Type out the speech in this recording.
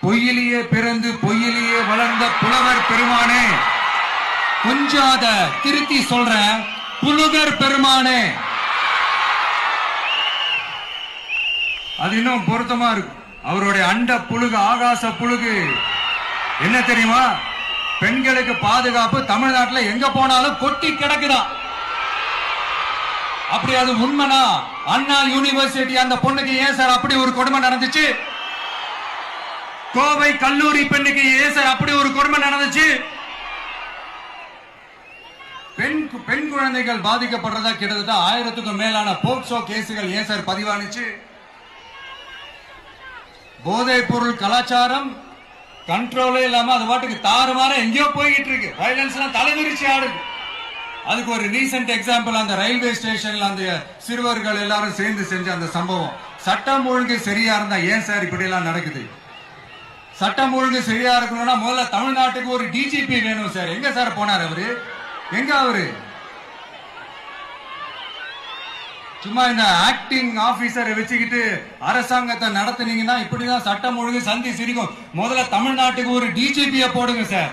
பொய்யிலேயே பிறந்து பொய்யிலேயே வளர்ந்த புலவர் பெருமானே, கொஞ்சம் அத திருத்தி சொல்றேன், புலுகர் பெருமானே. அது இன்னும் பொருத்தமா இருக்கும். அவருடைய அண்ட புழுகு, ஆகாச புழுகு என்ன தெரியுமா? பெண்களுக்கு பாதுகாப்பு தமிழ்நாட்டில் எங்க போனாலும் கொட்டி கிடக்குதா. அப்படி அது உண்மைனா அண்ணா யூனிவர்சிட்டி அந்த பொண்ணுக்கு ஏன் சார் அப்படி ஒரு கொடுமை நடந்துச்சு? கோவை கல்லூரி பெண்ணுக்கு ஏன் சார் அப்படி ஒரு கொடுமை நடந்துச்சு? பெண் குழந்தைகள் பாதிக்கப்படுறதா கிட்டத்தட்ட 1000க்கும் மேலான போக்சோ கேசுகள் ஏன் சார் பதிவானுச்சு? போதைப் பொருள் கலாச்சாரம் கண்ட்ரோலே இல்லாம அது பாட்டுக்கு தாறுமாற எங்கேயோ போய்கிட்டு இருக்கு. வயலன்ஸ் எல்லாம் தலைவிரிச்சு ஆடுது. அதுக்கு ஒரு ரீசெண்ட் எக்ஸாம்பிள் அந்த ரயில்வே ஸ்டேஷன்ல அந்த சிறுவர்கள் எல்லாரும் சேர்ந்து செஞ்ச அந்த சம்பவம். சட்டம் ஒழுங்கு சரியா இருந்தா ஏன் சார் இப்படி எல்லாம் நடக்குது? சட்டம் ஒழுங்கு சரியா இருக்கணும்னா முதல்ல தமிழ்நாட்டுக்கு ஒரு டிஜிபி வேணும் சார். எங்க சார் போனார் அவரு? எங்க அவரு? சும்மா இந்த ஆக்டிங் ஆபீசரை வச்சுக்கிட்டு அரசாங்கத்தை நடத்துனீங்கன்னா இப்படிதான் சட்டம் ஒழுங்கு சந்தி சிரிக்கும். முதல்ல தமிழ்நாட்டுக்கு ஒரு டிஜிபியை போடுங்க சார்.